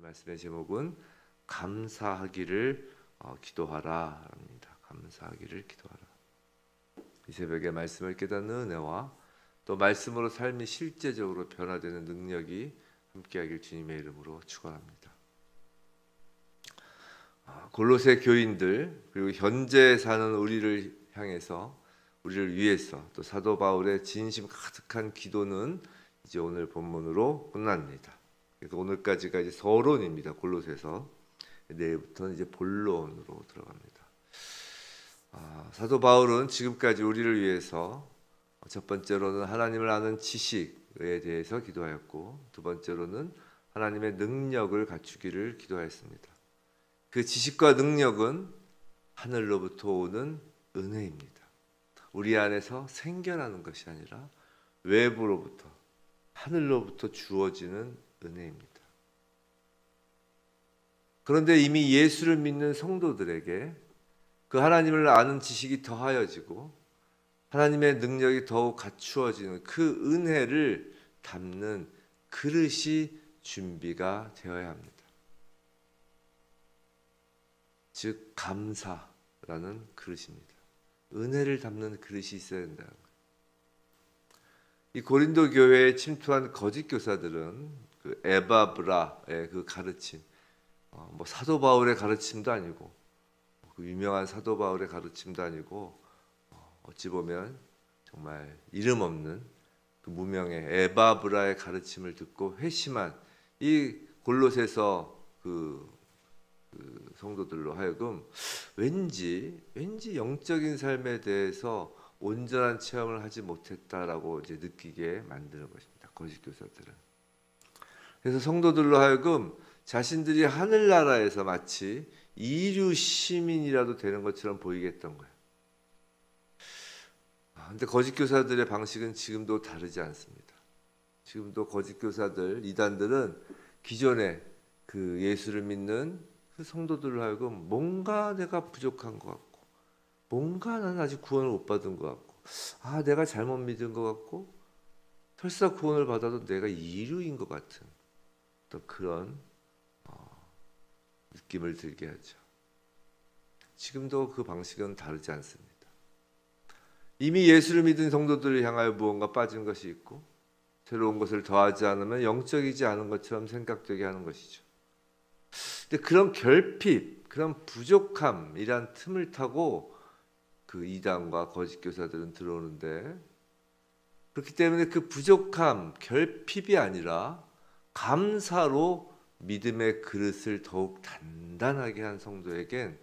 말씀의 제목은 감사하기를 기도하라 합니다. 감사하기를 기도하라. 이 새벽에 말씀을 깨닫는 은혜와 또 말씀으로 삶이 실제적으로 변화되는 능력이 함께하길 주님의 이름으로 축원합니다. 골로새 교인들 그리고 현재 사는 우리를 향해서 우리를 위해서 또 사도 바울의 진심 가득한 기도는 이제 오늘 본문으로 끝납니다. 그래서 오늘까지가 이제 서론입니다. 골로새서. 내일부터는 이제 본론으로 들어갑니다. 사도 바울은 지금까지 우리를 위해서 첫 번째로는 하나님을 아는 지식에 대해서 기도하였고, 두 번째로는 하나님의 능력을 갖추기를 기도하였습니다. 그 지식과 능력은 하늘로부터 오는 은혜입니다. 우리 안에서 생겨나는 것이 아니라 외부로부터, 하늘로부터 주어지는 은혜입니다. 그런데 이미 예수를 믿는 성도들에게 그 하나님을 아는 지식이 더하여지고 하나님의 능력이 더욱 갖추어지는 그 은혜를 담는 그릇이 준비가 되어야 합니다. 즉 감사라는 그릇입니다. 은혜를 담는 그릇이 있어야 된다는 거예요. 이 고린도 교회에 침투한 거짓 교사들은 그 에바브라의 그 가르침, 사도 바울의 가르침도 아니고 그 유명한 사도 바울의 가르침도 아니고 어찌 보면 정말 이름 없는 그 무명의 에바브라의 가르침을 듣고 회심한 이 골로새서 그 성도들로 하여금 왠지 영적인 삶에 대해서 온전한 체험을 하지 못했다라고 이제 느끼게 만드는 것입니다. 거짓 교사들은. 그래서 성도들로 하여금 자신들이 하늘나라에서 마치 이류 시민이라도 되는 것처럼 보이게 했던 거예요. 근데 거짓 교사들의 방식은 지금도 다르지 않습니다. 지금도 거짓 교사들, 이단들은 기존에 그 예수를 믿는 그 성도들로 하여금 뭔가 내가 부족한 것 같고, 뭔가 나는 아직 구원을 못 받은 것 같고, 내가 잘못 믿은 것 같고, 설사 구원을 받아도 내가 이류인 것 같은 또 그런 느낌을 들게 하죠. 지금도 그 방식은 다르지 않습니다. 이미 예수를 믿은 성도들을 향하여 무언가 빠진 것이 있고 새로운 것을 더하지 않으면 영적이지 않은 것처럼 생각되게 하는 것이죠. 근데 그런 결핍, 그런 부족함이란 틈을 타고 그 이단과 거짓 교사들은 들어오는데, 그렇기 때문에 그 부족함, 결핍이 아니라 감사로 믿음의 그릇을 더욱 단단하게 한 성도에겐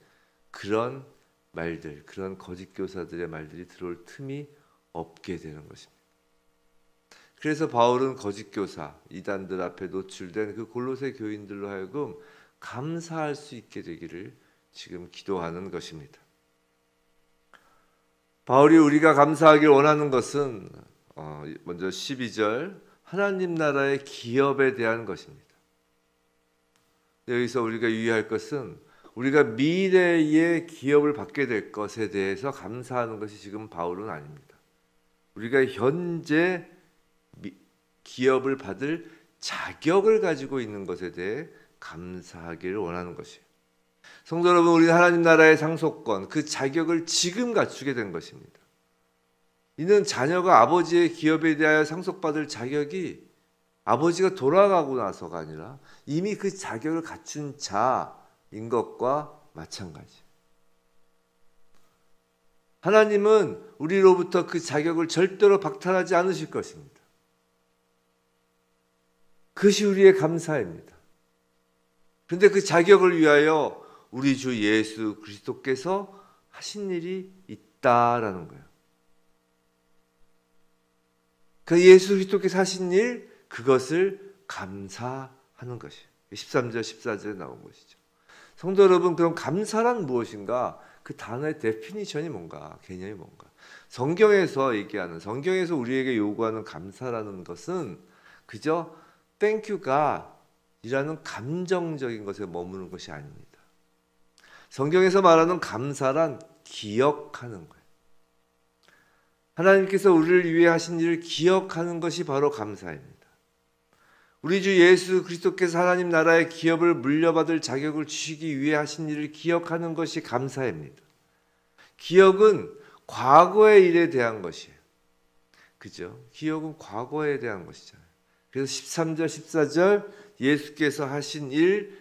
그런 말들, 그런 거짓 교사들의 말들이 들어올 틈이 없게 되는 것입니다. 그래서 바울은 거짓 교사, 이단들 앞에 노출된 그 골로새 교인들로 하여금 감사할 수 있게 되기를 지금 기도하는 것입니다. 바울이 우리가 감사하길 원하는 것은 먼저 12절 하나님 나라의 기업에 대한 것입니다. 여기서 우리가 유의할 것은 우리가 미래의 기업을 받게 될 것에 대해서 감사하는 것이 지금 바울은 아닙니다. 우리가 현재 기업을 받을 자격을 가지고 있는 것에 대해 감사하기를 원하는 것이에요. 성도 여러분, 우리는 하나님 나라의 상속권, 그 자격을 지금 갖추게 된 것입니다. 이는 자녀가 아버지의 기업에 대하여 상속받을 자격이 아버지가 돌아가고 나서가 아니라 이미 그 자격을 갖춘 자인 것과 마찬가지예요. 하나님은 우리로부터 그 자격을 절대로 박탈하지 않으실 것입니다. 그것이 우리의 감사입니다. 그런데 그 자격을 위하여 우리 주 예수 그리스도께서 하신 일이 있다라는 거예요. 그 예수 그리스도께서 하신 일, 그것을 감사하는 것이에요. 13절, 14절에 나온 것이죠. 성도 여러분, 그럼 감사란 무엇인가? 그 단어의 데피니션이 뭔가, 개념이 뭔가. 성경에서 얘기하는, 성경에서 우리에게 요구하는 감사라는 것은 그저 Thank you God 이라는 감정적인 것에 머무는 것이 아닙니다. 성경에서 말하는 감사란 기억하는 거예요. 하나님께서 우리를 위해 하신 일을 기억하는 것이 바로 감사입니다. 우리 주 예수 그리스도께서 하나님 나라의 기업을 물려받을 자격을 주시기 위해 하신 일을 기억하는 것이 감사입니다. 기억은 과거의 일에 대한 것이에요. 그죠? 기억은 과거에 대한 것이잖아요. 그래서 13절, 14절 예수께서 하신 일,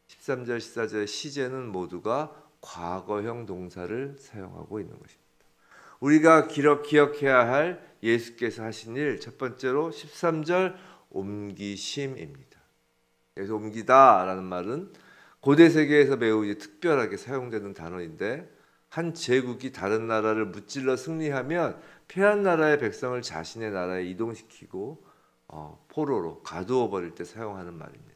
13절, 14절의 시제는 모두가 과거형 동사를 사용하고 있는 것입니다. 우리가 기억해야 할 예수께서 하신 일, 첫 번째로 13절 옮기심입니다. 그래서 옮기다라는 말은 고대 세계에서 매우 특별하게 사용되는 단어인데, 한 제국이 다른 나라를 무찔러 승리하면 패한 나라의 백성을 자신의 나라에 이동시키고 포로로 가두어 버릴 때 사용하는 말입니다.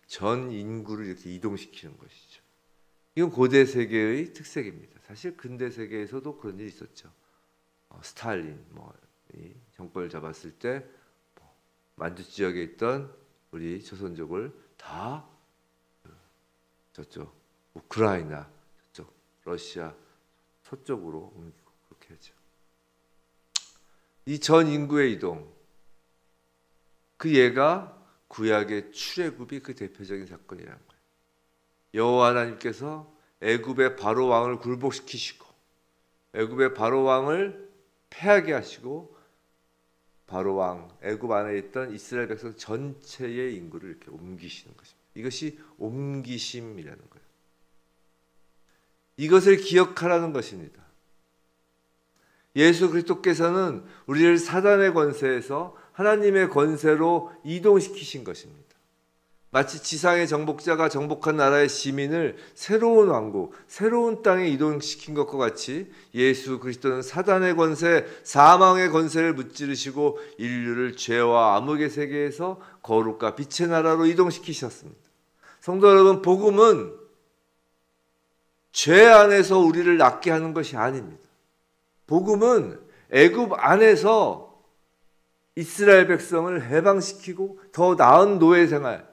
전 인구를 이렇게 이동시키는 것이죠. 이건 고대 세계의 특색입니다. 사실 근대 세계에서도 그런 일이 있었죠. 스탈린 이 정권을 잡았을 때 만주 지역에 있던 우리 조선족을 다 저쪽 우크라이나, 저쪽 러시아 서쪽으로 옮기고 그렇게 했죠. 이 전 인구의 이동, 그 예가 구약의 출애굽이 그 대표적인 사건이라는 거예요. 여호와 하나님께서 애굽의 바로 왕을 굴복시키시고 애굽의 바로 왕을 패하게 하시고 바로 왕, 애굽 안에 있던 이스라엘 백성 전체의 인구를 이렇게 옮기시는 것입니다. 이것이 옮기심이라는 거예요. 이것을 기억하라는 것입니다. 예수 그리스도께서는 우리를 사단의 권세에서 하나님의 권세로 이동시키신 것입니다. 마치 지상의 정복자가 정복한 나라의 시민을 새로운 왕국, 새로운 땅에 이동시킨 것과 같이 예수 그리스도는 사단의 권세, 사망의 권세를 무찌르시고 인류를 죄와 암흑의 세계에서 거룩과 빛의 나라로 이동시키셨습니다. 성도 여러분, 복음은 죄 안에서 우리를 낫게 하는 것이 아닙니다. 복음은 애굽 안에서 이스라엘 백성을 해방시키고 더 나은 노예 생활,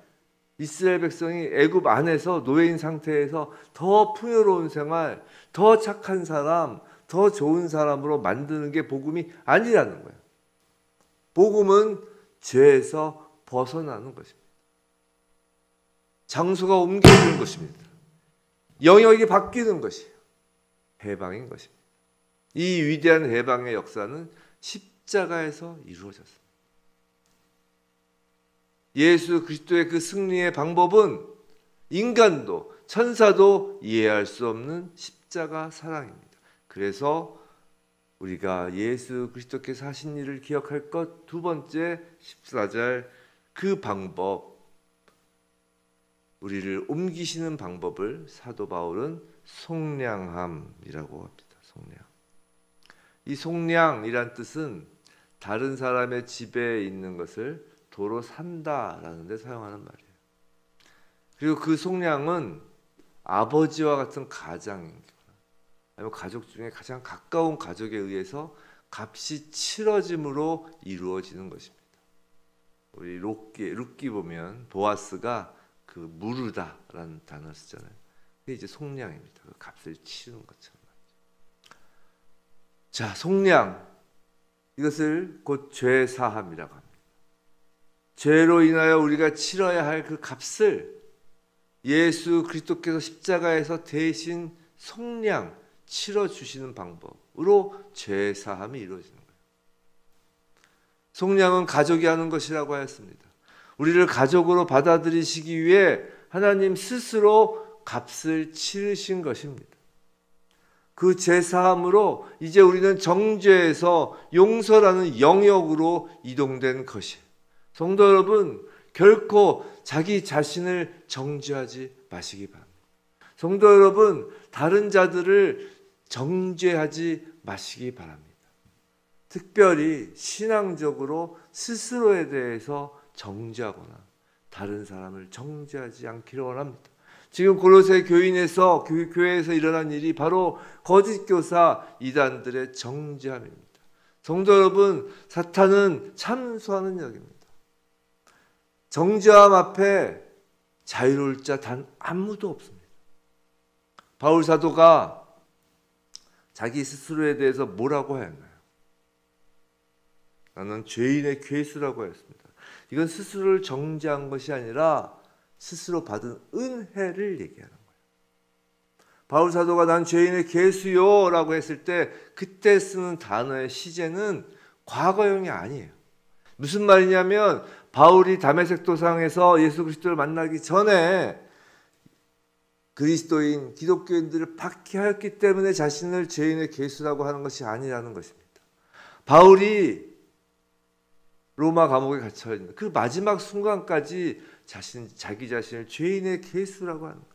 이스라엘 백성이 애굽 안에서 노예인 상태에서 더 풍요로운 생활, 더 착한 사람, 더 좋은 사람으로 만드는 게 복음이 아니라는 거예요. 복음은 죄에서 벗어나는 것입니다. 장소가 옮겨지는 것입니다. 영역이 바뀌는 것이에요. 해방인 것입니다. 이 위대한 해방의 역사는 십자가에서 이루어졌습니다. 예수 그리스도의 그 승리의 방법은 인간도 천사도 이해할 수 없는 십자가 사랑입니다. 그래서 우리가 예수 그리스도께서 하신 일을 기억할 것, 두 번째 14절 그 방법, 우리를 옮기시는 방법을 사도 바울은 속량함이라고 합니다. 속량. 이 속량이란 뜻은 다른 사람의 집에 있는 것을 도로 산다라는 데 사용하는 말이에요. 그리고 그 속량은 아버지와 같은 가장이거나 아니면 가족 중에 가장 가까운 가족에 의해서 값이 치러짐으로 이루어지는 것입니다. 우리 룻기 보면 보아스가 그 무르다라는 단어를 쓰잖아요. 그게 이제 속량입니다. 그 값을 치르는 것처럼. 자, 속량, 이것을 곧 죄 사함이라고 합니다. 죄로 인하여 우리가 치러야 할 그 값을 예수 그리스도께서 십자가에서 대신 속량 치러주시는 방법으로 죄 사함이 이루어지는 거예요. 속량은 가족이 하는 것이라고 하였습니다. 우리를 가족으로 받아들이시기 위해 하나님 스스로 값을 치르신 것입니다. 그 죄 사함으로 이제 우리는 정죄에서 용서라는 영역으로 이동된 것이에요. 성도 여러분, 결코 자기 자신을 정죄하지 마시기 바랍니다. 성도 여러분, 다른 자들을 정죄하지 마시기 바랍니다. 특별히 신앙적으로 스스로에 대해서 정죄하거나 다른 사람을 정죄하지 않기를 원합니다. 지금 골로새 교인에서 교회에서 일어난 일이 바로 거짓 교사 이단들의 정죄함입니다. 성도 여러분, 사탄은 참수하는 역입니다. 정죄함 앞에 자유로울 자 단 아무도 없습니다. 바울 사도가 자기 스스로에 대해서 뭐라고 하였나요? 나는 죄인의 괴수라고 했습니다. 이건 스스로를 정죄한 것이 아니라 스스로 받은 은혜를 얘기하는 거예요. 바울 사도가 난 죄인의 괴수요 라고 했을 때 그때 쓰는 단어의 시제는 과거형이 아니에요. 무슨 말이냐면 바울이 다메섹 도상에서 예수 그리스도를 만나기 전에 그리스도인 기독교인들을 박해하였기 때문에 자신을 죄인의 괴수라고 하는 것이 아니라는 것입니다. 바울이 로마 감옥에 갇혀 있는 그 마지막 순간까지 자기 자신을 죄인의 괴수라고 하는 거예요.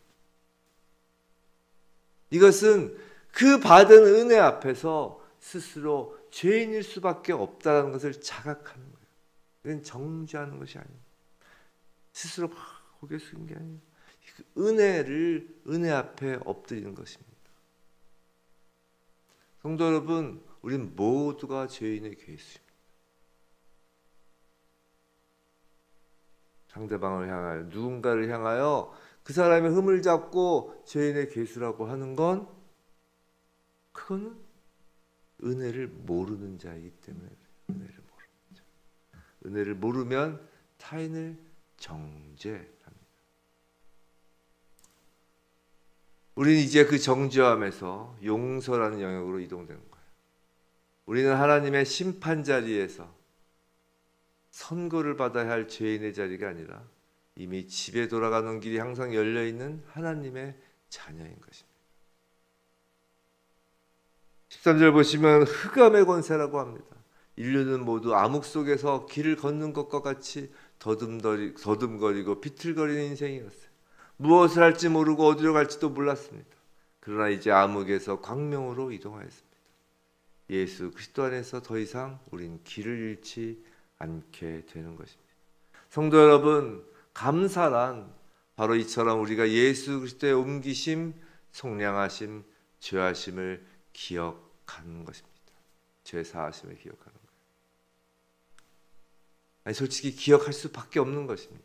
이것은 그 받은 은혜 앞에서 스스로 죄인일 수밖에 없다는 것을 자각하는 거예요. 이건 정죄하는 것이 아니에요. 스스로 막 고개 숙이는 게 아니에요. 그 은혜를 은혜 앞에 엎드리는 것입니다. 성도 여러분, 우린 모두가 죄인의 괴수입니다. 상대방을 향하여, 누군가를 향하여 그 사람의 흠을 잡고 죄인의 괴수라고 하는 건 그거는 은혜를 모르는 자이기 때문에 은혜를 모르는 자. 은혜를 모르면 타인을 정죄합니다. 우리는 이제 그 정죄함에서 용서라는 영역으로 이동되는 거예요. 우리는 하나님의 심판 자리에서 선고를 받아야 할 죄인의 자리가 아니라 이미 집에 돌아가는 길이 항상 열려있는 하나님의 자녀인 것입니다. 13절 보시면 흑암의 권세라고 합니다. 인류는 모두 암흑 속에서 길을 걷는 것과 같이 더듬거리고 비틀거리는 인생이었어요. 무엇을 할지 모르고 어디로 갈지도 몰랐습니다. 그러나 이제 암흑에서 광명으로 이동하였습니다. 예수 그리스도 안에서 더 이상 우린 길을 잃지 않게 되는 것입니다. 성도 여러분, 감사란 바로 이처럼 우리가 예수 그리스도의 옮기심, 속량하심, 죄하심을 기억하는 것입니다. 죄 사하심을 기억하는 거예요. 아니, 솔직히 기억할 수밖에 없는 것입니다.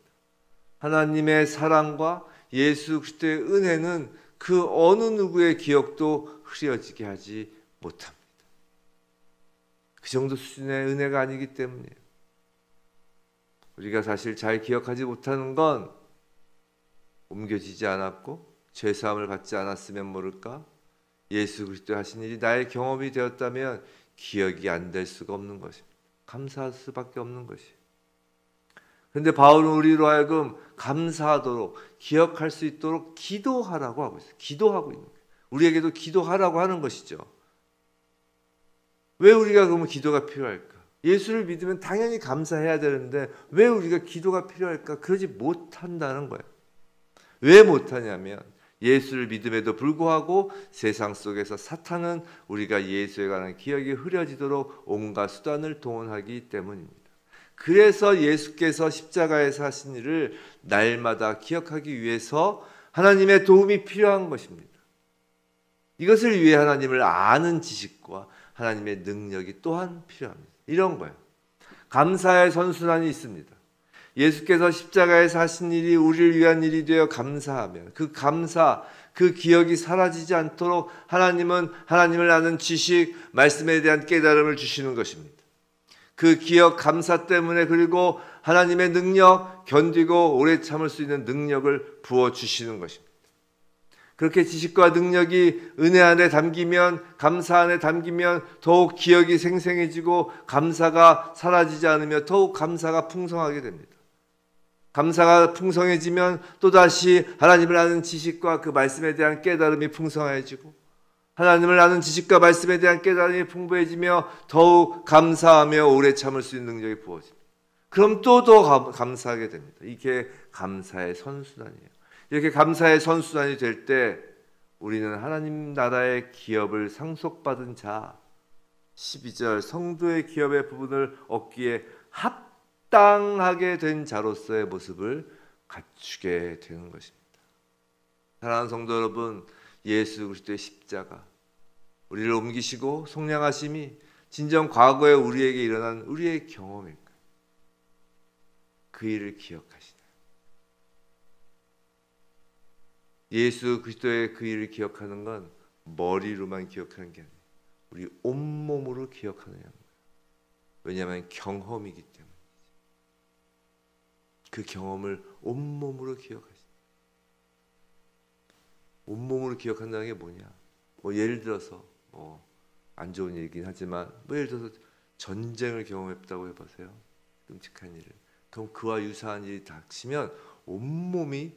하나님의 사랑과 예수 그리스도의 은혜는 그 어느 누구의 기억도 흐려지게 하지 못합니다. 그 정도 수준의 은혜가 아니기 때문이에요. 우리가 사실 잘 기억하지 못하는 건 옮겨지지 않았고 죄사함을 받지 않았으면 모를까? 예수 그리스도 하신 일이 나의 경험이 되었다면 기억이 안 될 수가 없는 것입니다. 감사할 수밖에 없는 것이에요. 그런데 바울은 우리로 하여금 감사하도록 기억할 수 있도록 기도하라고 하고 있어요. 기도하고 있는 거예요. 우리에게도 기도하라고 하는 것이죠. 왜 우리가 그러면 기도가 필요할까? 예수를 믿으면 당연히 감사해야 되는데 왜 우리가 기도가 필요할까? 그러지 못한다는 거예요. 왜 못하냐면 예수를 믿음에도 불구하고 세상 속에서 사탄은 우리가 예수에 관한 기억이 흐려지도록 온갖 수단을 동원하기 때문입니다. 그래서 예수께서 십자가에서 하신 일을 날마다 기억하기 위해서 하나님의 도움이 필요한 것입니다. 이것을 위해 하나님을 아는 지식과 하나님의 능력이 또한 필요합니다. 이런 거예요. 감사의 선순환이 있습니다. 예수께서 십자가에서 하신 일이 우리를 위한 일이 되어 감사하면 그 감사, 그 기억이 사라지지 않도록 하나님은 하나님을 아는 지식, 말씀에 대한 깨달음을 주시는 것입니다. 그 기억, 감사 때문에 그리고 하나님의 능력, 견디고 오래 참을 수 있는 능력을 부어주시는 것입니다. 그렇게 지식과 능력이 은혜 안에 담기면, 감사 안에 담기면 더욱 기억이 생생해지고 감사가 사라지지 않으며 더욱 감사가 풍성하게 됩니다. 감사가 풍성해지면 또다시 하나님을 아는 지식과 그 말씀에 대한 깨달음이 풍성해지고 하나님을 아는 지식과 말씀에 대한 깨달음이 풍부해지며 더욱 감사하며 오래 참을 수 있는 능력이 부어집니다. 그럼 또 더 감사하게 됩니다. 이게 감사의 선순환이에요. 이렇게 감사의 선순환이 될 때 우리는 하나님 나라의 기업을 상속받은 자, 12절 성도의 기업의 부분을 얻기에 합당하게 된 자로서의 모습을 갖추게 되는 것입니다. 사랑하는 성도 여러분, 예수 그리스도의 십자가, 우리를 옮기시고 속량하심이 진정 과거에 우리에게 일어난 우리의 경험일까요? 그 일을 기억하시나요? 예수 그리스도의 그 일을 기억하는 건 머리로만 기억하는 게 아니에요. 우리 온몸으로 기억하느냐는 거예요. 왜냐하면 경험이기 때문에. 그 경험을 온몸으로 기억하시. 온몸으로 기억한다는 게 뭐냐? 뭐 예를 들어서 안 좋은 얘기긴 하지만 뭐 예를 들어서 전쟁을 경험했다고 해보세요. 끔찍한 일을. 그럼 그와 유사한 일이 닥치면 온몸이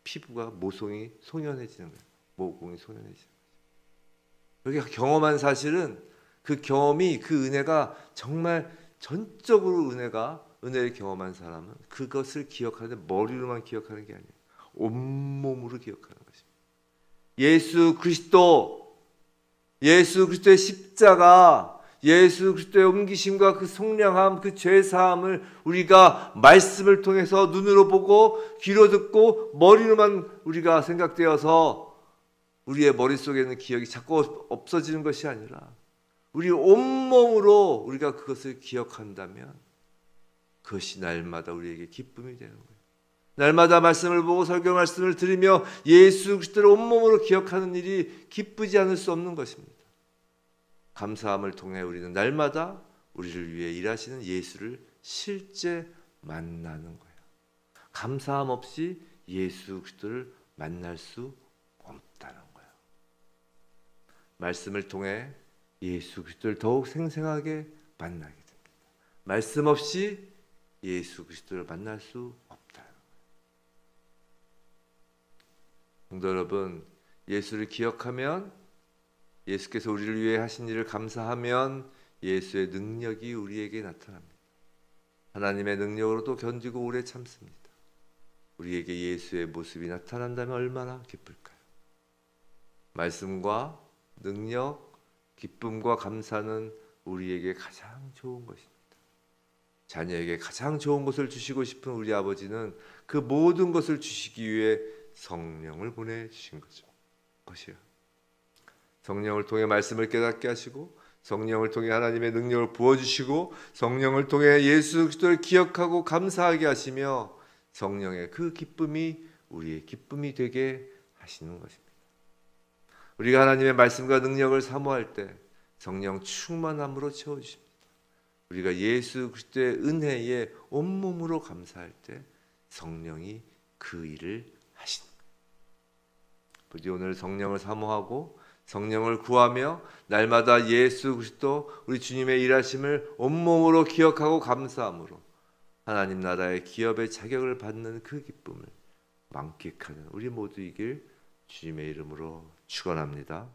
피부가 모성이 소년해지는 거예요. 모공이 소년해지는 거예요. 여기 경험한 사실은 그 경험이 그 은혜가 정말 전적으로 은혜를 경험한 사람은 그것을 기억하는데 머리로만 기억하는 게 아니에요. 온몸으로 기억하는 것입니다. 예수 그리스도의 십자가, 예수 그리스도의 옮기심과 그 속량함, 그 죄사함을 우리가 말씀을 통해서 눈으로 보고 귀로 듣고 머리로만 우리가 생각되어서 우리의 머릿속에는 기억이 자꾸 없어지는 것이 아니라 우리 온몸으로 우리가 그것을 기억한다면 그것이 날마다 우리에게 기쁨이 되는 거예요. 날마다 말씀을 보고 설교 말씀을 들으며 예수 그리스도를 온몸으로 기억하는 일이 기쁘지 않을 수 없는 것입니다. 감사함을 통해 우리는 날마다 우리를 위해 일하시는 예수를 실제 만나는 거예요. 감사함 없이 예수 그리스도를 만날 수 없다는 거예요. 말씀을 통해 예수 그리스도를 더욱 생생하게 만나게 됩니다. 말씀 없이 예수 그리스도를 만날 수 없다는 거예요. 성도 여러분, 예수를 기억하면, 예수께서 우리를 위해 하신 일을 감사하면 예수의 능력이 우리에게 나타납니다. 하나님의 능력으로도 견디고 오래 참습니다. 우리에게 예수의 모습이 나타난다면 얼마나 기쁠까요? 말씀과 능력, 기쁨과 감사는 우리에게 가장 좋은 것입니다. 자녀에게 가장 좋은 것을 주시고 싶은 우리 아버지는 그 모든 것을 주시기 위해 성령을 보내주신 것이요. 성령을 통해 말씀을 깨닫게 하시고, 성령을 통해 하나님의 능력을 부어주시고, 성령을 통해 예수 그리스도를 기억하고 감사하게 하시며 성령의 그 기쁨이 우리의 기쁨이 되게 하시는 것입니다. 우리가 하나님의 말씀과 능력을 사모할 때 성령 충만함으로 채워주십니다. 우리가 예수 그리스도의 은혜에 온몸으로 감사할 때 성령이 그 일을 하십니다. 부디 오늘 성령을 사모하고 성령을 구하며 날마다 예수 그리스도 우리 주님의 일하심을 온몸으로 기억하고 감사함으로 하나님 나라의 기업의 자격을 받는 그 기쁨을 만끽하는 우리 모두이길 주님의 이름으로 축원합니다.